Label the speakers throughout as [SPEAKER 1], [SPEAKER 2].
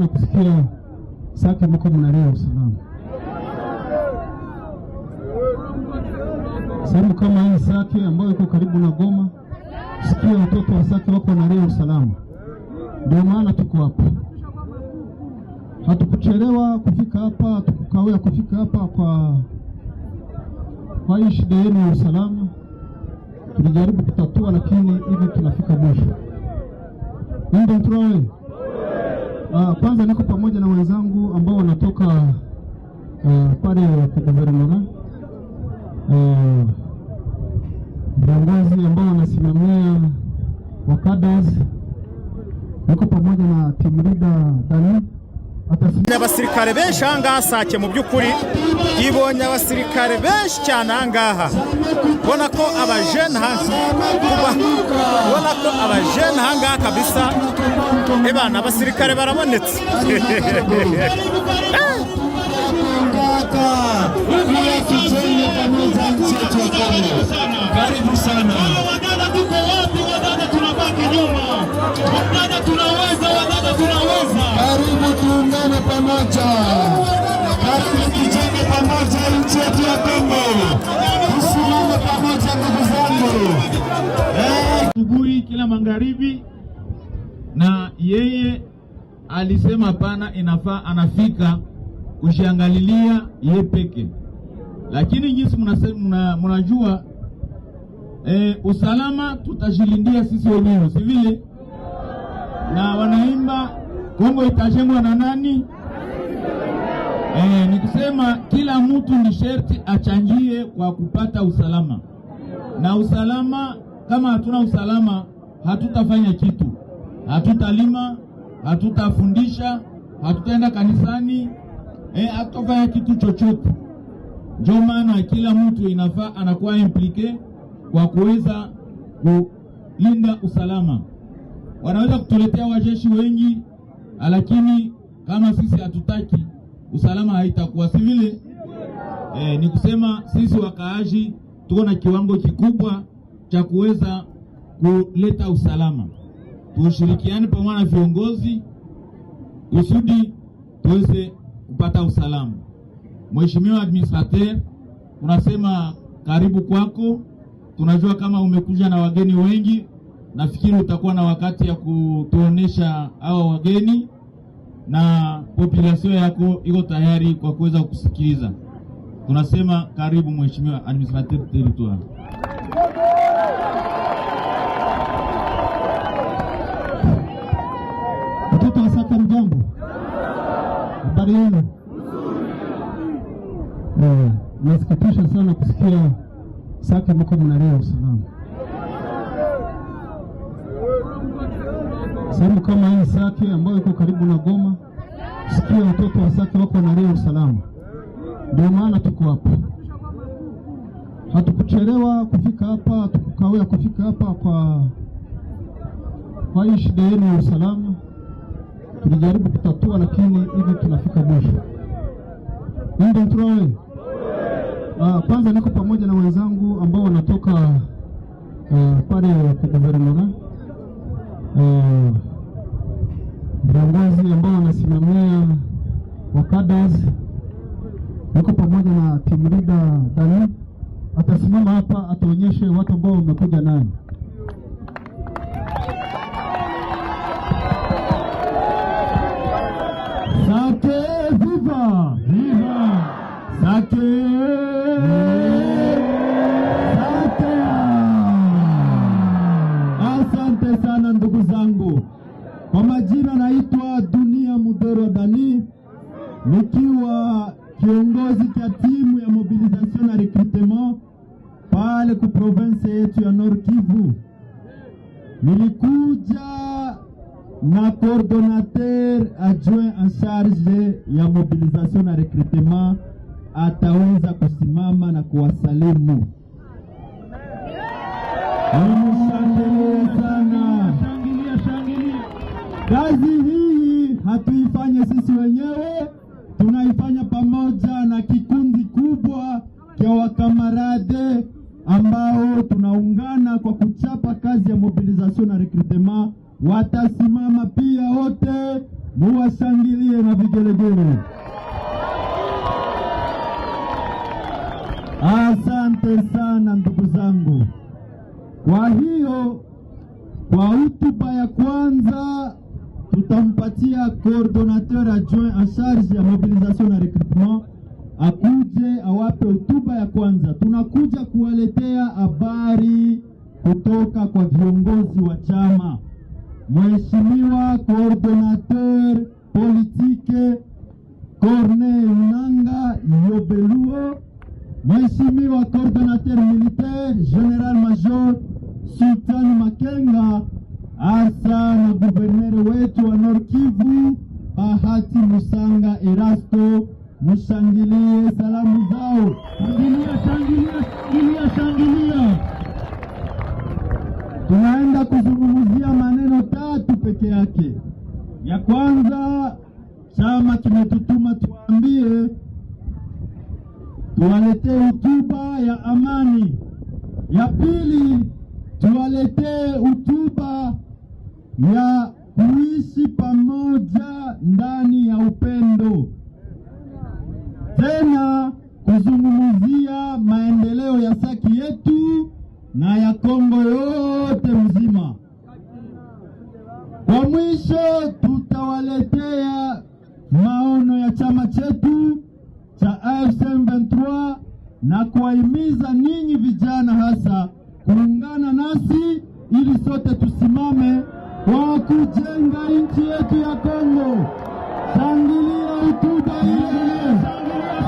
[SPEAKER 1] sana kusikia Sake mko mnalea usalama. Sehemu kama hii Sake ambayo iko karibu na Goma, kusikia watoto wa Sake wako wanalea usalama. Ndio maana tuko hapa. Hatukuchelewa kufika hapa, hatukukawia kufika hapa kwa hii shida yenu ya usalama. Tulijaribu kutatua, lakini hivi tunafika mwisho. Ndio tunawe. Kwanza niko pamoja na wenzangu ambao wanatoka pale kwa gouvernement. Viongozi ambao wanasimamia wakadas. Niko pamoja na team leader Dani.
[SPEAKER 2] Abasirikare benshi ahangaha Sake mu by'ukuri ibonye abasirikare benshi cyane ahangaha. Ubona ko abajene ahangaha kabisa. Ebana abasirikare barabonetse.
[SPEAKER 3] Karibu sana. Wadada tuko wapi? Wadada tunabaki nyuma. Wadada tunaweza, wadada tunaweza. Karibu tuungane pamoja. Karibu tujenge pamoja nchi yetu ya Kongo. Tusimame pamoja ndugu zangu. Asubuhi kila magharibi, na yeye alisema pana inafaa anafika kushiangalilia yeye peke. Lakini jinsi mnajua usalama tutajilindia sisi wenyewe, si vile? Na wanaimba Kongo itajengwa na nani? Ni kusema kila mtu ni sherti achangie kwa kupata usalama. Na usalama, kama hatuna usalama hatutafanya kitu. Hatutalima, hatutafundisha, hatutaenda kanisani, hatutafanya kitu chochote. Ndio maana kila mtu inafaa anakuwa implike kwa kuweza kulinda usalama. Wanaweza kutuletea wajeshi wengi, lakini kama sisi hatutaki, usalama haitakuwa, si vile? Ni kusema sisi wakaaji tuko na kiwango kikubwa cha kuweza kuleta usalama. Tushirikiane pamoja na viongozi kusudi tuweze kupata usalama. Mheshimiwa administrateur, tunasema karibu kwako. Tunajua kama umekuja na wageni wengi, nafikiri utakuwa na wakati ya kutuonesha hao wageni, na population yako iko tayari kwa kuweza kusikiliza. Tunasema karibu Mheshimiwa administrateur territoire.
[SPEAKER 1] Watoto wa Sake mjambo. Habari yenu? Nasikitisha sana kusikia Sake mko mnalea usalama. Sehemu kama hii Sake ambayo iko karibu na Goma, kusikia watoto wa Sake wako wanalea usalama. Ndio maana tuko hapa. Hatukuchelewa kufika hapa, hatukukawia kufika hapa kwa hii shida yenu ya usalama. Tulijaribu kutatua, lakini hivi tunafika mwisho. Ndio tunawe. Kwanza niko pamoja na wenzangu ambao wanatoka pale kwa gouvernement. Viongozi ambao wanasimamia wakadas. Niko pamoja na team leader Dani. Atasimama hapa ataonyeshe watu ambao wamekuja nani. Sake viva! Viva! Sake! Asante sana ndugu zangu. Kwa majina naitwa Dunia Mudoro Dani, nikiwa kiongozi cha timu ya mobilisation na recrutement pale ku province yetu ya Nord Kivu. Nilikuja na coordonnateur adjoint en charge ya mobilisation na recrutement, ataweza kusimama na kuwasalimu. Shangilia sana. Shangilia. Kazi hii hatuifanye sisi wenyewe, tunaifanya pamoja na kikundi kubwa cha wakamarade ambao tunaungana kwa kuchapa kazi ya mobilisation na recrutement. Watasimama pia wote
[SPEAKER 4] muwashangilie na vigelegele. Asante sana ndugu zangu. Kwa hiyo kwa hotuba ya kwanza tutampatia coordinateur adjoint en charge ya mobilisation na recrutement akuje awape hotuba ya kwanza. Tunakuja kuwaletea habari kutoka kwa viongozi wa chama. Mheshimiwa coordinateur politique Corneille Nanga Yobeluo, Mheshimiwa coordinateur militaire General Major Sultan Makenga, asa na guvernere wetu wa Nord Kivu Bahati Musanga Erasto, mshangilie salamu zao. Shangilia, shangilia, shangilia, shangilia. Tunaenda kuzungumzia maneno tatu peke yake. Ya kwanza, chama kimetutuma tuambie tuwaletee hotuba ya amani. Ya pili, tuwaletee hotuba ya kuishi pamoja ndani ya upendo. Tena kuzungumzia maendeleo ya Saki yetu na ya Kongo yote mzima. Kwa mwisho tutawaletea maono ya chama chetu cha AFC M23 na kuwahimiza ninyi vijana hasa kuungana nasi ili sote tusimame kwa kujenga nchi yetu ya Kongo. Shangilia hotuba ile. Shangilia,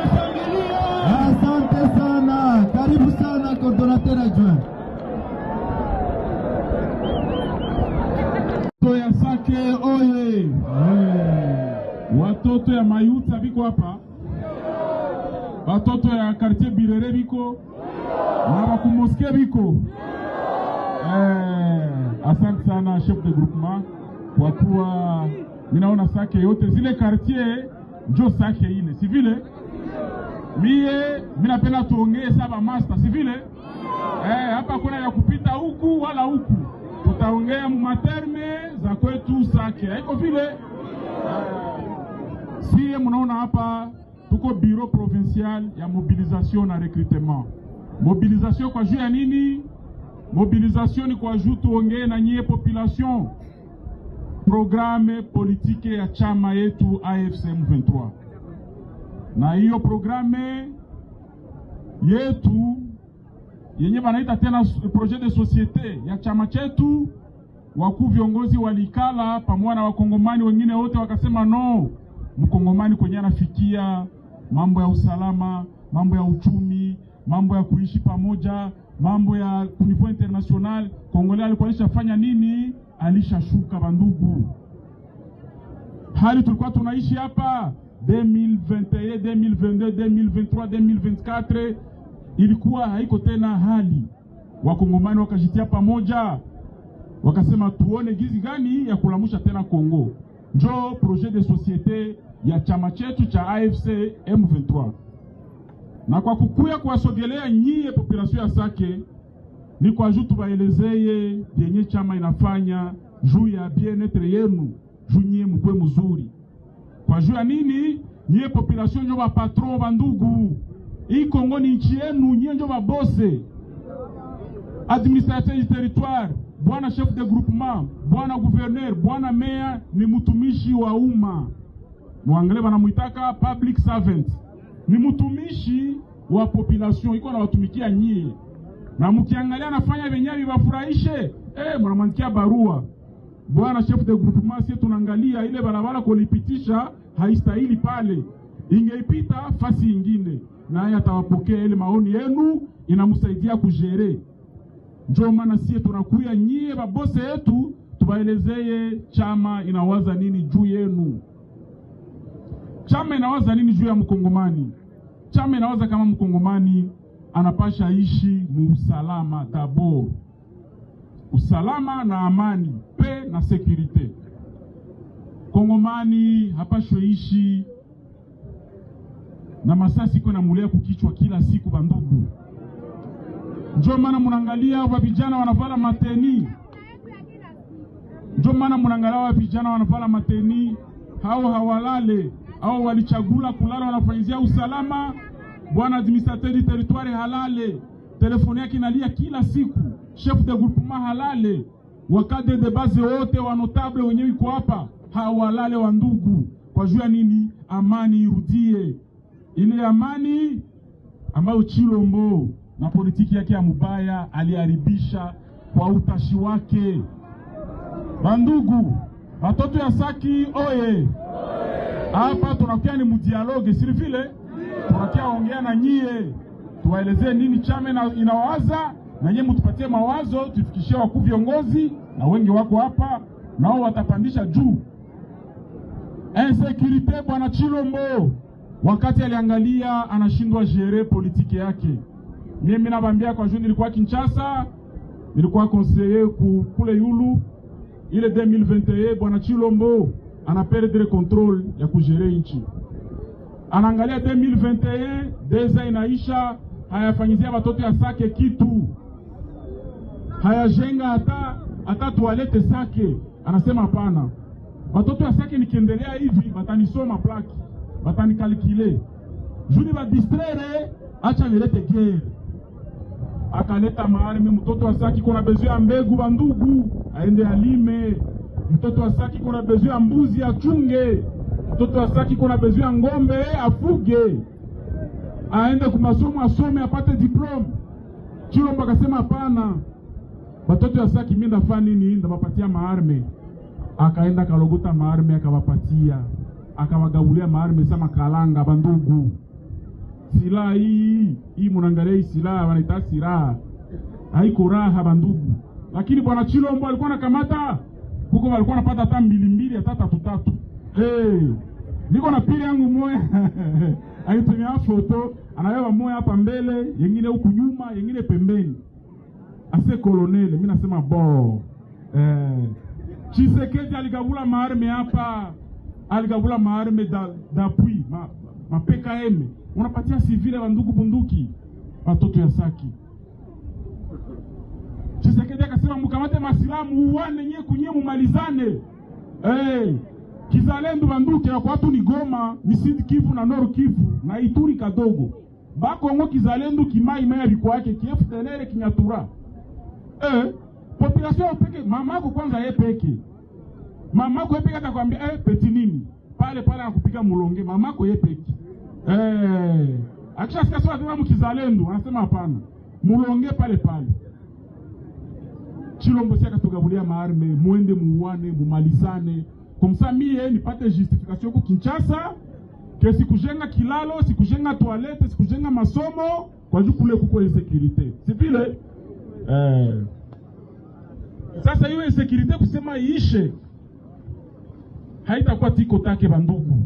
[SPEAKER 4] shangilia. Asante sana. Karibu sana coordinateur adjoint.
[SPEAKER 5] Ya Sake oye. Watoto ya Mayuta biko hapa. Watoto ya quartier Birere biko. Na bakumoske biko. Asante sana chef de groupement kwa kuwa minaona Sake yote zile quartier njo Sake ile. Si vile? Mie minapenda tuongee saba master, si vile? Hapa kuna ya kupita huku wala huku. Tutaongea mumaterme za kwetu Sake. Haiko vile? Si mnaona hapa tuko bureau provincial ya mobilisation na recrutement. Mobilisation kwa juu ya nini? Mobilisation ni kwa juu tuongee na nyie population programme politique ya chama yetu AFC M23. Na hiyo programme yetu yenye banaita tena projet de société ya chama chetu, wakuu viongozi walikala pamoja na wakongomani wengine wote wakasema no, mkongomani kwenye anafikia mambo ya usalama, mambo ya uchumi, mambo ya kuishi pamoja, mambo ya niveau international, Kongole alikuwa alishafanya nini? Alishashuka bandugu. Hali tulikuwa tunaishi hapa 2021, 2022, 2023, 2024 ilikuwa haiko tena hali. Wakongomani wakajitia pamoja, wakasema tuone gizi gani ya kulamusha tena Kongo. Njo projet de société ya chama chetu cha AFC M23. Na kwa kukuya kuwasogelea nyie population ya Sake, ni kwa juu tubaelezeye yenye chama inafanya juu ya bien-être yenu, juu nyie mkwe mzuri. Kwa juu ya nini? Nyie population njo ba patron bandugu. Hii Kongo ni nchi yenu, nyie njo ba bose. Administrateur du territoire, bwana chef de groupement, bwana gouverneur, bwana mayor ni mtumishi wa umma. Muangalie banamuitaka public servant. Ni mtumishi wa population, iko na watumikia nyie. Na mkiangalia anafanya venyewe vibafurahishe, mnamwandikia barua. Bwana chef de groupement, sisi tunaangalia ile barabara kulipitisha haistahili pale. Ingeipita fasi ingine. Naye atawapokea ile maoni yenu, inamsaidia kujere. Njoo maana sisi tunakuya nyie babose yetu tubaelezeye chama inawaza nini juu yenu. Chama inawaza nini juu ya mkongomani? Chama inawaza kama mkongomani anapasha ishi muusalama d'abord. Usalama na amani, paix na sécurité. Kongomani hapashwe ishi na masasi kwa namulia kukichwa kila siku bandugu. Njoo maana mnaangalia wa vijana wanavala mateni. Ndio maana mnaangalia vijana wanavala mateni, hao hawalale, hao walichagula kulala, wanafanyizia usalama. Bwana administrateur du territoire halale, telefoni yake inalia kila siku, chef de groupement halale, wakade de base wote wa notable wenyewe iko hapa hawalale wa ndugu. Kwa jua nini? Amani irudie, ile amani ambayo Chilombo na politiki yake ya mubaya aliharibisha kwa utashi wake. Bandugu, watoto ya Saki oye! Hapa tunakia ni mudialogue, si vile tunakia ongea na nyie, tuwaelezee nini chama inawaza, na nyie mtupatie mawazo, tufikishie wakuu viongozi, na wengi wako hapa, nao watapandisha juu. Insécurité bwana Chilombo, wakati aliangalia anashindwa gérer politiki yake. Mimi nabambia kwa juu nilikuwa Kinshasa, nilikuwa conseiller kule Yulu, ile 2021 bwana Chilombo ana perdre contrôle ya kugere nchi. Anaangalia 2021 deza inaisha, hayafanyizia watoto ya Sake kitu, hayajenga hata toilette Sake. Anasema hapana, watoto ya Sake nikiendelea hivi batanisoma plaki, batanikalkile, juni ba distraire, acha nilete guerre. Akaleta maarme. Mtoto wa Sake kuna besoin ya mbegu bandugu, aende alime. Mtoto wa Sake kuna besoin ya mbuzi achunge. Mtoto wa Sake kuna besoin ya ngombe afuge. Aende kumasomo asome apate diplome. Chilombo akasema hapana, watoto wa Sake mimi ndafanya nini? Ndabapatia maarme. Akaenda kalogota maarme akawapatia, akawagabulia maarme sama kalanga bandugu. Silaha hii mnaangalia, silaha wanaita silaha, haiko raha bandugu. Lakini bwana Chilombo alikuwa anakamata huko, walikuwa wanapata hata 2 hata 3. Niko na pili yangu moja aitumia foto, anawewa moja hapa mbele, yengine huku nyuma, yengine pembeni. Ase colonel, mimi nasema bo. Tshisekedi aligabula maarme hapa, aligabula maarme d'appui, ma PKM. Unapatia civile bandugu bunduki, watoto ya Saki. Tshisekedi akasema mkamate masilamu uwane nye kunye mumalizane. Kizalendo banduki ya kwa watu ni Goma, ni Sud Kivu na Nord Kivu na Ituri kadogo. Bako ngo kizalendo kimai maya biko yake KFDLR Kinyatura. Population peke, mamako kwanza yeye peke. Mamako yeye peke atakwambia peti nini? Pale anakupiga mulonge, mamako yeye peke. Akisha sasa watu mkizalendo anasema hapana. Mulonge pale. Chilombo sika tugabulia maarme, muende muwane, mumalizane. Kumsa mie nipate justification kwa Kinshasa, ke sikujenga kilalo, sikujenga toilette, sikujenga masomo, kwa juu kule kuko insécurité. Si vile? Sasa hiyo insécurité kusema iishe, haitakuwa tiko take bandugu,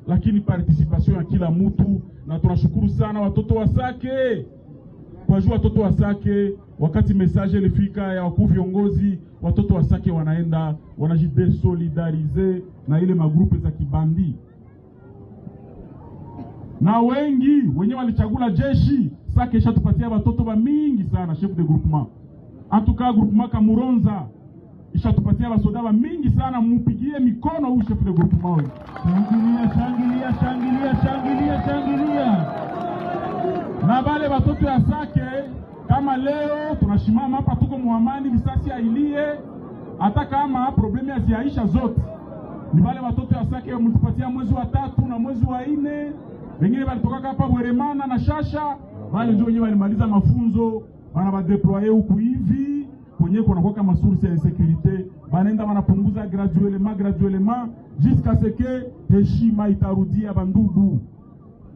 [SPEAKER 5] lakini participation ya kila mtu. Na tunashukuru sana watoto wa Sake, kwa juu watoto wa Sake wakati message ilifika ya wakuu viongozi, watoto wa Sake wanaenda wanajidesolidarize na ile magrupe za kibandi. Na wengi wenyewe walichagula jeshi. Sake ishatupatia watoto ba mingi sana, chef de groupement. Atuka groupement Kamuronza ishatupatia wasoda ba mingi sana, mupigie mikono huyu chef de groupement. Shangilia. Na wale watoto ya Sake, kama leo tunashimama hapa tuko muamani, risasi ailie, hata kama problemi haziaisha zote. Ni wale watoto ya Sake mtupatia mwezi wa 3 na mwezi wa 4. Wengine walitoka hapa Bweremana na Shasha, wale ndio wenyewe walimaliza mafunzo, wanabadeployer huku hivi, kwenye kuna kwa kama source ya insécurité, banaenda wanapunguza graduellement jusqu'à ce que heshima itarudia bandugu.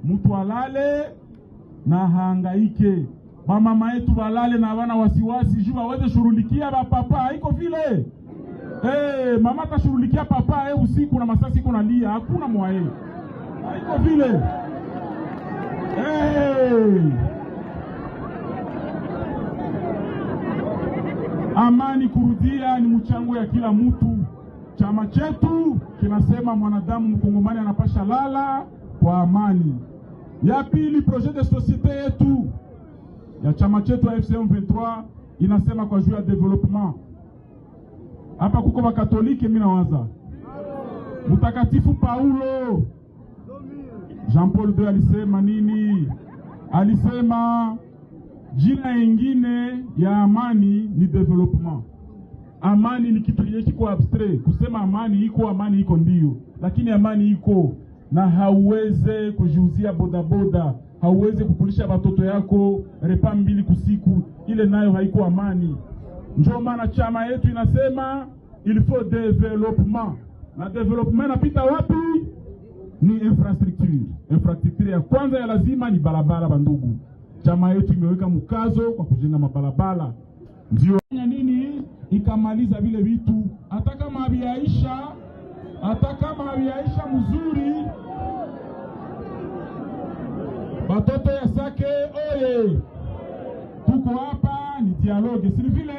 [SPEAKER 5] Mtu alale na hangaike, mama yetu balale na wana wasiwasi juu waweze shurulikia papa, haiko vile. Mama tashurulikia papa usiku na masasi iko nalia, hakuna mwae, haiko vile. Amani kurudia ni mchango ya kila mtu. Chama chetu kinasema mwanadamu mkongomani anapasha lala kwa amani. Ya pili, projet de société yetu ya chama chetu ya FCM 23 inasema kwa juu ya development. hapa kuko Bakatolike. Mimi nawaza Mtakatifu Paulo Jean Paul II alisema nini? Alisema jina ingine ya amani ni development. Amani ni kitu kiko abstract. Kusema amani iko ndio, lakini amani iko na hauweze kujiuzia bodaboda, hauweze kukulisha watoto yako repa 2 kusiku, ile nayo haiko amani. Ndio maana chama yetu inasema il faut development. Na development napita wapi? Ni infrastructure. Infrastructure ya kwanza ya lazima ni barabara bandugu. Chama yetu imeweka mkazo kwa kujenga mabarabara. Ndio nini ikamaliza vile vitu, hata kama habiaisha mzuri. Batoto ya Sake oye, tuko hapa ni dialogue, si vile